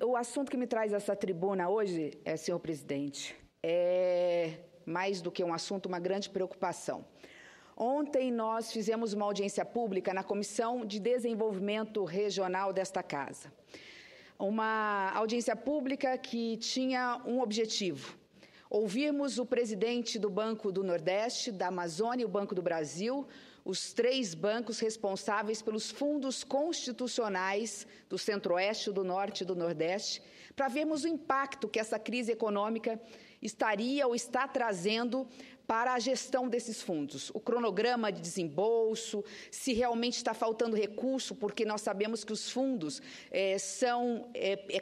O assunto que me traz essa tribuna hoje, senhor presidente, é mais do que um assunto, uma grande preocupação. Ontem nós fizemos uma audiência pública na Comissão de Desenvolvimento Regional desta Casa. Uma audiência pública que tinha um objetivo: ouvirmos o presidente do Banco do Nordeste, da Amazônia e o Banco do Brasil, os três bancos responsáveis pelos fundos constitucionais do Centro-Oeste, do Norte e do Nordeste, para vermos o impacto que essa crise econômica estaria ou está trazendo para a gestão desses fundos. O cronograma de desembolso, se realmente está faltando recurso, porque nós sabemos que os fundos são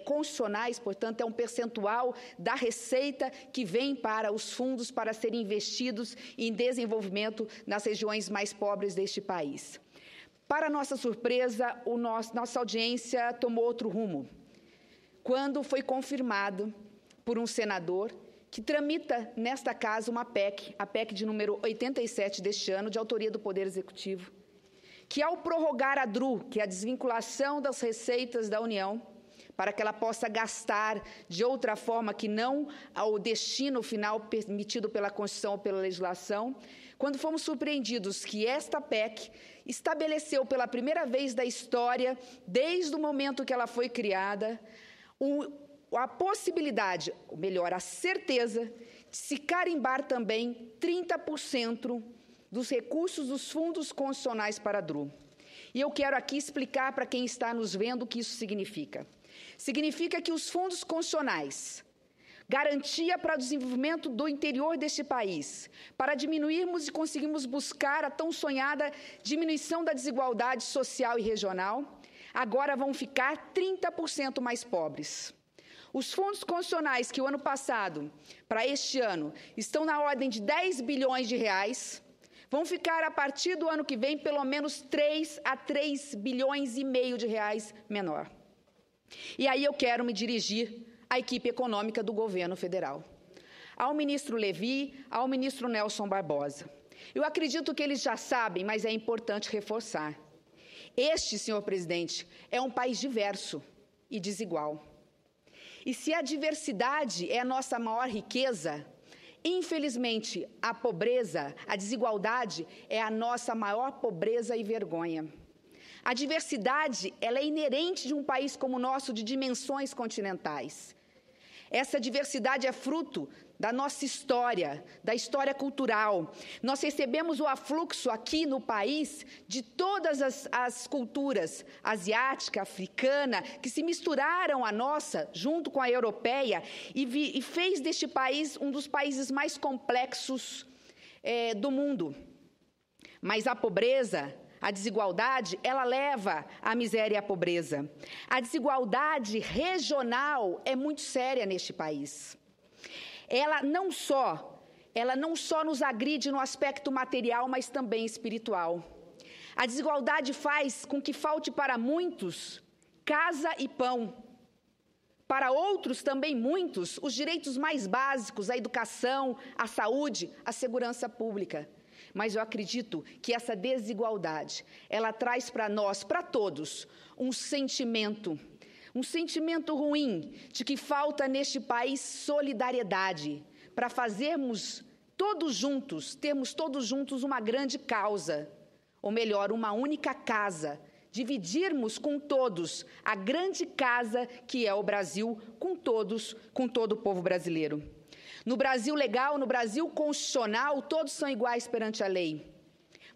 constitucionais, portanto, é um percentual da receita que vem para os fundos para serem investidos em desenvolvimento nas regiões mais pobres deste país. Para nossa surpresa, nossa audiência tomou outro rumo, quando foi confirmado por um senador que tramita nesta casa uma PEC, a PEC de número 87 deste ano, de autoria do Poder Executivo, que ao prorrogar a DRU, que é a desvinculação das receitas da União, para que ela possa gastar de outra forma que não ao destino final permitido pela Constituição ou pela legislação, quando fomos surpreendidos que esta PEC estabeleceu pela primeira vez da história, desde o momento que ela foi criada, a possibilidade, ou melhor, a certeza, de se carimbar também 30% dos recursos dos fundos constitucionais para a DRU. E eu quero aqui explicar para quem está nos vendo o que isso significa. Significa que os fundos constitucionais, garantia para o desenvolvimento do interior deste país, para diminuirmos e conseguirmos buscar a tão sonhada diminuição da desigualdade social e regional, agora vão ficar 30% mais pobres. Os fundos constitucionais que o ano passado, para este ano, estão na ordem de 10 bilhões de reais, vão ficar a partir do ano que vem pelo menos 3 a 3 bilhões e meio de reais menor. E aí eu quero me dirigir à equipe econômica do governo federal, ao ministro Levi, ao ministro Nelson Barbosa. Eu acredito que eles já sabem, mas é importante reforçar. Este, senhor presidente, é um país diverso e desigual. E se a diversidade é a nossa maior riqueza, infelizmente, a pobreza, a desigualdade é a nossa maior pobreza e vergonha. A diversidade, ela é inerente de um país como o nosso, de dimensões continentais. Essa diversidade é fruto da nossa história, da história cultural. Nós recebemos o afluxo aqui no país de todas as culturas, asiática, africana, que se misturaram à nossa, junto com a europeia, e fez deste país um dos países mais complexos do mundo. Mas a pobreza, a desigualdade, ela leva à miséria e à pobreza. A desigualdade regional é muito séria neste país. Ela não só nos agride no aspecto material, mas também espiritual. A desigualdade faz com que falte para muitos casa e pão. Para outros, também muitos, os direitos mais básicos, a educação, a saúde, a segurança pública. Mas eu acredito que essa desigualdade, ela traz para nós, para todos, um sentimento ruim de que falta neste país solidariedade para fazermos todos juntos, termos todos juntos uma grande causa, ou melhor, uma única casa, dividirmos com todos a grande casa que é o Brasil, com todos, com todo o povo brasileiro. No Brasil legal, no Brasil constitucional, todos são iguais perante a lei.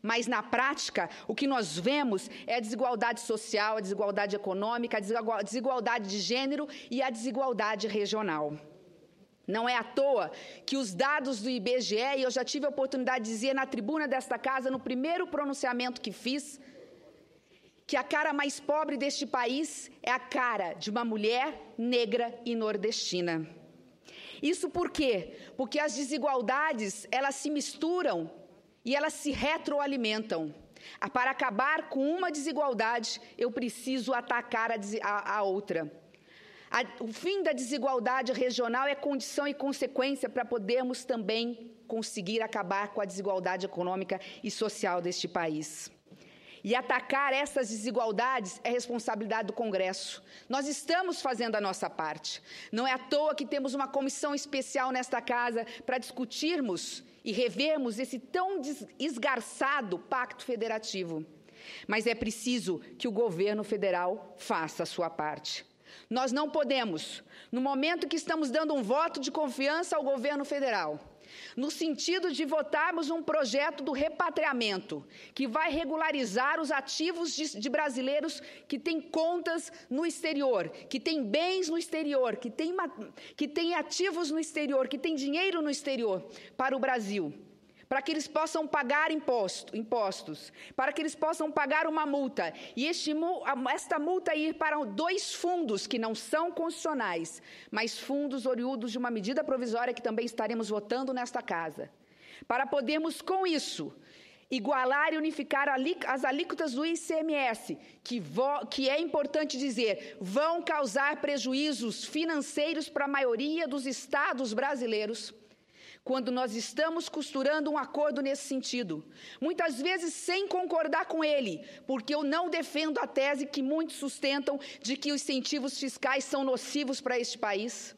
Mas, na prática, o que nós vemos é a desigualdade social, a desigualdade econômica, a desigualdade de gênero e a desigualdade regional. Não é à toa que os dados do IBGE, e eu já tive a oportunidade de dizer na tribuna desta casa, no primeiro pronunciamento que fiz, que a cara mais pobre deste país é a cara de uma mulher negra e nordestina. Isso por quê? Porque as desigualdades, elas se misturam e elas se retroalimentam. Para acabar com uma desigualdade, eu preciso atacar a outra. O fim da desigualdade regional é condição e consequência para podermos também conseguir acabar com a desigualdade econômica e social deste país. E atacar essas desigualdades é responsabilidade do Congresso. Nós estamos fazendo a nossa parte. Não é à toa que temos uma comissão especial nesta casa para discutirmos e revermos esse tão esgarçado pacto federativo. Mas é preciso que o governo federal faça a sua parte. Nós não podemos, no momento que estamos dando um voto de confiança ao governo federal, no sentido de votarmos um projeto do repatriamento, que vai regularizar os ativos de brasileiros que têm contas no exterior, que têm bens no exterior, que têm ativos no exterior, que têm dinheiro no exterior para o Brasil, para que eles possam pagar impostos, para que eles possam pagar uma multa, e esta multa ir para 2 fundos que não são constitucionais, mas fundos oriundos de uma medida provisória que também estaremos votando nesta casa, para podermos, com isso, igualar e unificar as alíquotas do ICMS, que é importante dizer, vão causar prejuízos financeiros para a maioria dos estados brasileiros, quando nós estamos costurando um acordo nesse sentido, muitas vezes sem concordar com ele, porque eu não defendo a tese que muitos sustentam de que os incentivos fiscais são nocivos para este país.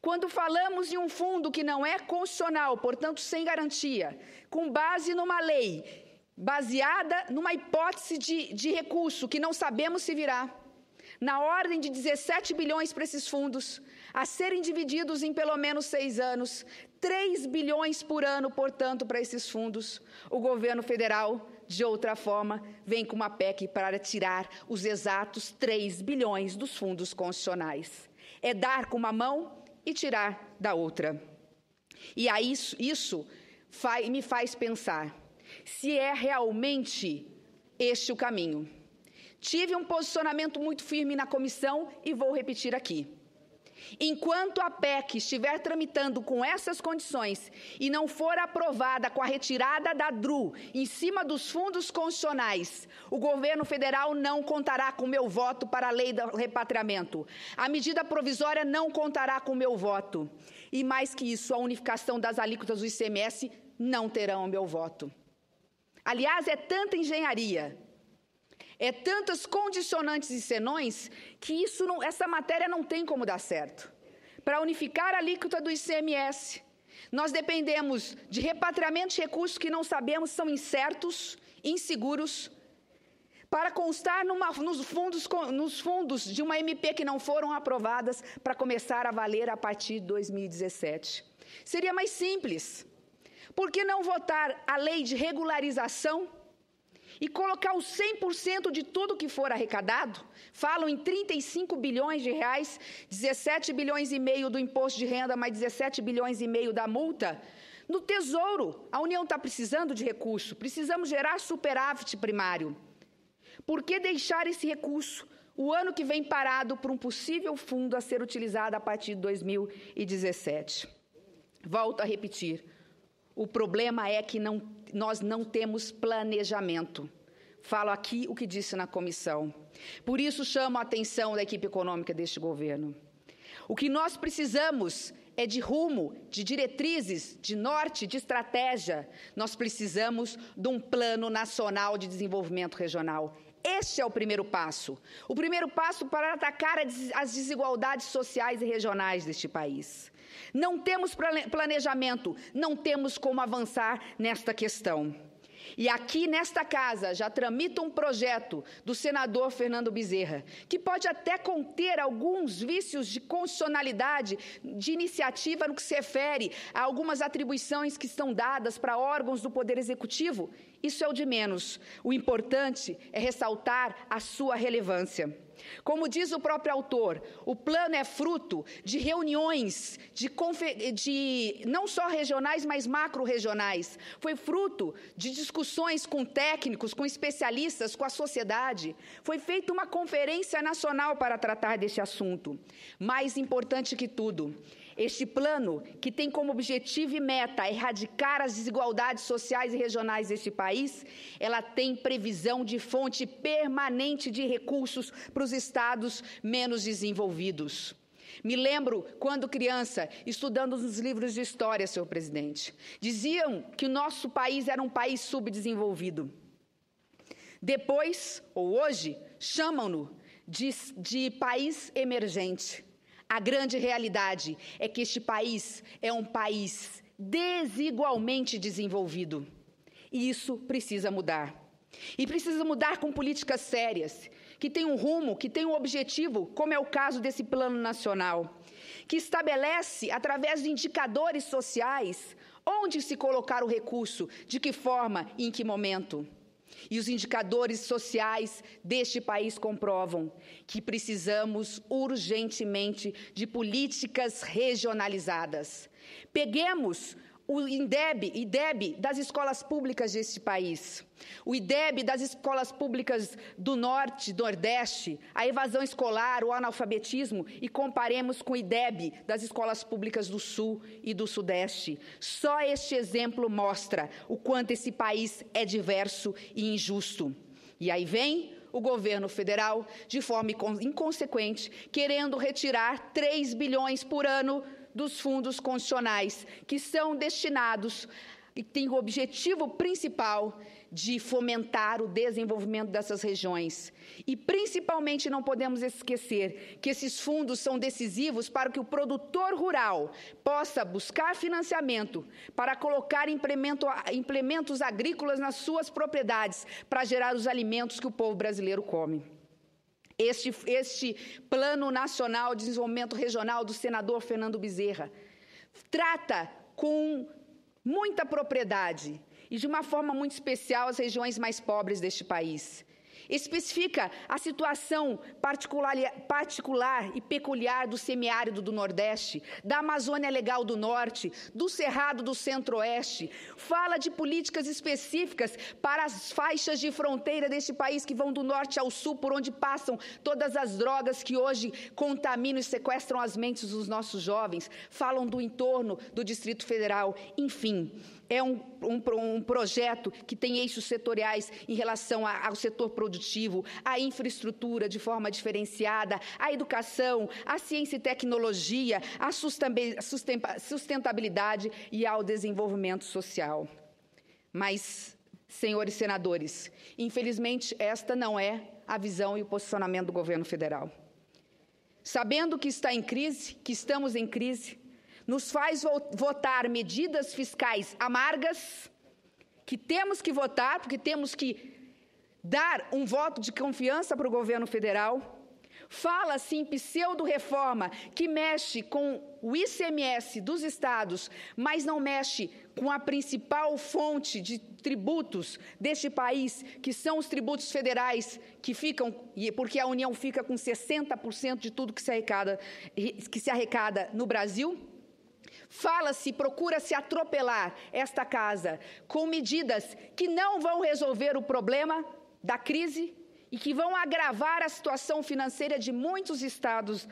Quando falamos em um fundo que não é constitucional, portanto sem garantia, com base numa lei, baseada numa hipótese de recurso que não sabemos se virá, na ordem de 17 bilhões para esses fundos, a serem divididos em pelo menos 6 anos, 3 bilhões por ano, portanto, para esses fundos. O governo federal, de outra forma, vem com uma PEC para tirar os exatos 3 bilhões dos fundos constitucionais. É dar com uma mão e tirar da outra. E aí isso me faz pensar se é realmente este o caminho. Tive um posicionamento muito firme na comissão e vou repetir aqui. Enquanto a PEC estiver tramitando com essas condições e não for aprovada com a retirada da DRU em cima dos fundos constitucionais, o governo federal não contará com meu voto para a lei do repatriamento. A medida provisória não contará com meu voto. E mais que isso, a unificação das alíquotas do ICMS não terão o meu voto. Aliás, é tanta engenharia, é tantas condicionantes e senões que essa matéria não tem como dar certo. Para unificar a alíquota do ICMS, nós dependemos de repatriamento de recursos que não sabemos, são incertos, inseguros, para constar nos fundos de uma MP que não foram aprovadas para começar a valer a partir de 2017. Seria mais simples. Por que não votar a lei de regularização e colocar os 100% de tudo que for arrecadado? Falam em 35 bilhões de reais, 17 bilhões e meio do imposto de renda, mais 17 bilhões e meio da multa. No Tesouro, a União está precisando de recurso, precisamos gerar superávit primário. Por que deixar esse recurso o ano que vem parado por um possível fundo a ser utilizado a partir de 2017? Volto a repetir. O problema é que nós não temos planejamento. Falo aqui o que disse na comissão. Por isso chamo a atenção da equipe econômica deste governo. O que nós precisamos é de rumo, de diretrizes, de norte, de estratégia. Nós precisamos de um plano nacional de desenvolvimento regional. Este é o primeiro passo. O primeiro passo para atacar as desigualdades sociais e regionais deste país. Não temos planejamento, não temos como avançar nesta questão. E aqui nesta casa já tramita um projeto do senador Fernando Bezerra, que pode até conter alguns vícios de constitucionalidade, de iniciativa no que se refere a algumas atribuições que estão dadas para órgãos do Poder Executivo. Isso é o de menos. O importante é ressaltar a sua relevância. Como diz o próprio autor, o plano é fruto de reuniões não só regionais, mas macro-regionais. Foi fruto de discussões com técnicos, com especialistas, com a sociedade. Foi feita uma conferência nacional para tratar deste assunto. Mais importante que tudo, este plano, que tem como objetivo e meta erradicar as desigualdades sociais e regionais deste país, ela tem previsão de fonte permanente de recursos para os estados menos desenvolvidos. Me lembro, quando criança, estudando nos livros de história, senhor presidente, diziam que o nosso país era um país subdesenvolvido. Depois, ou hoje, chamam-no de país emergente. A grande realidade é que este país é um país desigualmente desenvolvido. E isso precisa mudar. E precisa mudar com políticas sérias, que tenham um rumo, que tenham um objetivo, como é o caso desse Plano Nacional, que estabelece, através de indicadores sociais, onde se colocar o recurso, de que forma e em que momento. E os indicadores sociais deste país comprovam que precisamos urgentemente de regionalizadas. Peguemos o IDEB das escolas públicas deste país, o IDEB das escolas públicas do Norte, do Nordeste, a evasão escolar, o analfabetismo, e comparemos com o IDEB das escolas públicas do Sul e do Sudeste. Só este exemplo mostra o quanto esse país é diverso e injusto. E aí vem o governo federal, de forma inconsequente, querendo retirar 3 bilhões por ano dos fundos constitucionais, que são destinados e têm o objetivo principal de fomentar o desenvolvimento dessas regiões. E, principalmente, não podemos esquecer que esses fundos são decisivos para que o produtor rural possa buscar financiamento para colocar implementos agrícolas nas suas propriedades, para gerar os alimentos que o povo brasileiro come. Este Plano Nacional de Desenvolvimento Regional do senador Fernando Bezerra trata com muita propriedade e de uma forma muito especial as regiões mais pobres deste país. Especifica a situação particular e peculiar do semiárido do Nordeste, da Amazônia Legal do Norte, do Cerrado do Centro-Oeste, fala de políticas específicas para as faixas de fronteira deste país que vão do norte ao sul, por onde passam todas as drogas que hoje contaminam e sequestram as mentes dos nossos jovens, falam do entorno do Distrito Federal, enfim. É um projeto que tem eixos setoriais em relação ao setor produtivo, à infraestrutura de forma diferenciada, à educação, à ciência e tecnologia, à sustentabilidade e ao desenvolvimento social. Mas, senhores senadores, infelizmente esta não é a visão e o posicionamento do governo federal. Sabendo que está em crise, que estamos em crise, nos faz votar medidas fiscais amargas, que temos que votar, porque temos que dar um voto de confiança para o governo federal. Fala-se em pseudo-reforma que mexe com o ICMS dos estados, mas não mexe com a principal fonte de tributos deste país, que são os tributos federais, porque a União fica com 60% de tudo que se arrecada no Brasil. Procura-se atropelar esta casa com medidas que não vão resolver o problema da crise e que vão agravar a situação financeira de muitos estados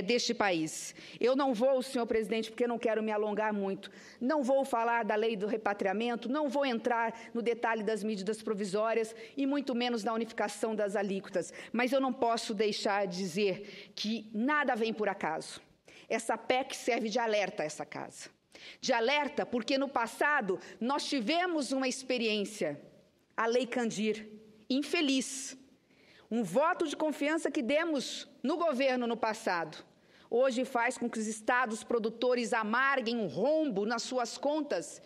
deste país. Eu não vou, senhor presidente, porque não quero me alongar muito, não vou falar da lei do repatriamento, não vou entrar no detalhe das medidas provisórias e muito menos da unificação das alíquotas, mas eu não posso deixar de dizer que nada vem por acaso. Essa PEC serve de alerta a essa casa. De alerta porque no passado nós tivemos uma experiência, a Lei Candir, infeliz. Um voto de confiança que demos no governo no passado. Hoje faz com que os estados produtores amarguem um rombo nas suas contas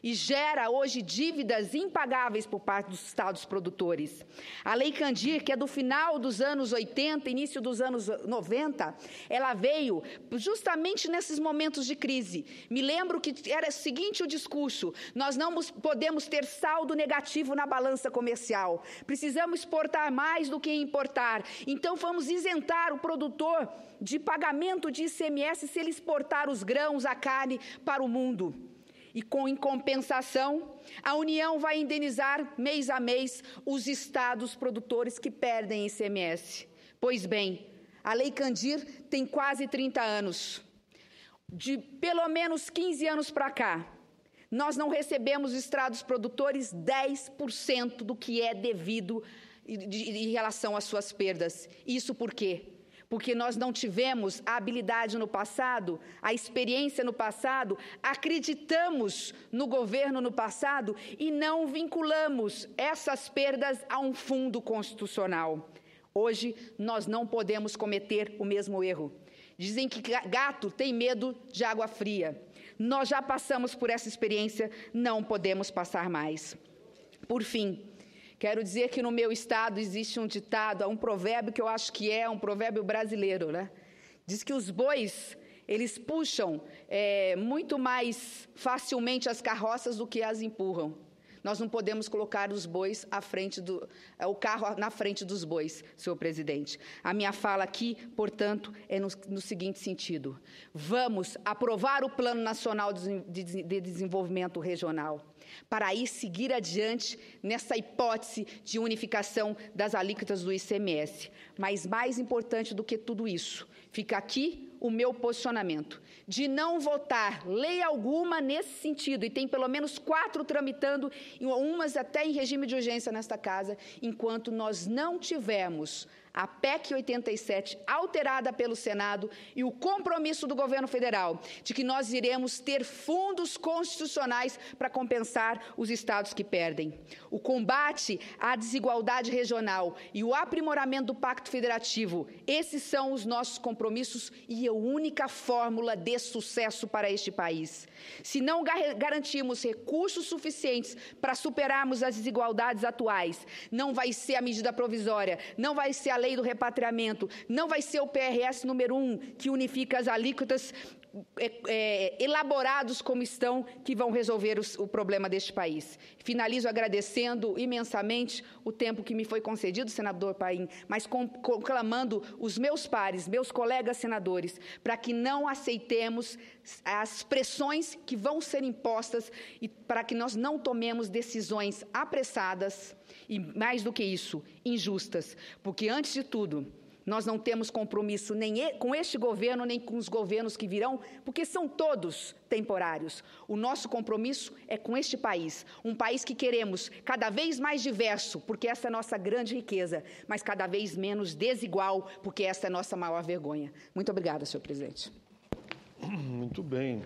e gera hoje dívidas impagáveis por parte dos estados produtores. A Lei Candir, que é do final dos anos 80, início dos anos 90, ela veio justamente nesses momentos de crise. Me lembro que era o seguinte o discurso: nós não podemos ter saldo negativo na balança comercial, precisamos exportar mais do que importar, então vamos isentar o produtor de pagamento de ICMS se ele exportar os grãos, a carne para o mundo. E em compensação, a União vai indenizar mês a mês os estados produtores que perdem ICMS. Pois bem, a Lei Candir tem quase 30 anos. De pelo menos 15 anos para cá, nós não recebemos dos estados produtores 10% do que é devido em relação às suas perdas. Isso por quê? porque nós não tivemos a habilidade no passado, a experiência no passado, acreditamos no governo no passado e não vinculamos essas perdas a um fundo constitucional. Hoje, nós não podemos cometer o mesmo erro. Dizem que gato tem medo de água fria. Nós já passamos por essa experiência, não podemos passar mais. Por fim, quero dizer que no meu estado existe um ditado, um provérbio que eu acho que é um provérbio brasileiro, né? Diz que os bois, eles puxam muito mais facilmente as carroças do que as empurram. Nós não podemos colocar os bois o carro na frente dos bois, senhor presidente. A minha fala aqui, portanto, é no seguinte sentido. Vamos aprovar o Plano Nacional de Desenvolvimento Regional, para aí seguir adiante nessa hipótese de unificação das alíquotas do ICMS. Mas mais importante do que tudo isso, fica aqui o meu posicionamento de não votar lei alguma nesse sentido, e tem pelo menos 4 tramitando, umas até em regime de urgência nesta casa, enquanto nós não tivermos a PEC 87 alterada pelo Senado e o compromisso do governo federal de que nós iremos ter fundos constitucionais para compensar os estados que perdem. O combate à desigualdade regional e o aprimoramento do Pacto Federativo, esses são os nossos compromissos e a única fórmula de sucesso para este país. Se não garantirmos recursos suficientes para superarmos as desigualdades atuais, não vai ser a medida provisória, não vai ser a lei do repatriamento, não vai ser o PRS número 1, que unifica as alíquotas elaborados como estão, que vão resolver o problema deste país. Finalizo agradecendo imensamente o tempo que me foi concedido, senador Paim, mas conclamando os meus pares, meus colegas senadores, para que não aceitemos as pressões que vão ser impostas e para que nós não tomemos decisões apressadas e, mais do que isso, injustas, porque, antes de tudo, nós não temos compromisso nem com este governo, nem com os governos que virão, porque são todos temporários. O nosso compromisso é com este país, um país que queremos cada vez mais diverso, porque essa é a nossa grande riqueza, mas cada vez menos desigual, porque essa é a nossa maior vergonha. Muito obrigada, senhor presidente. Muito bem.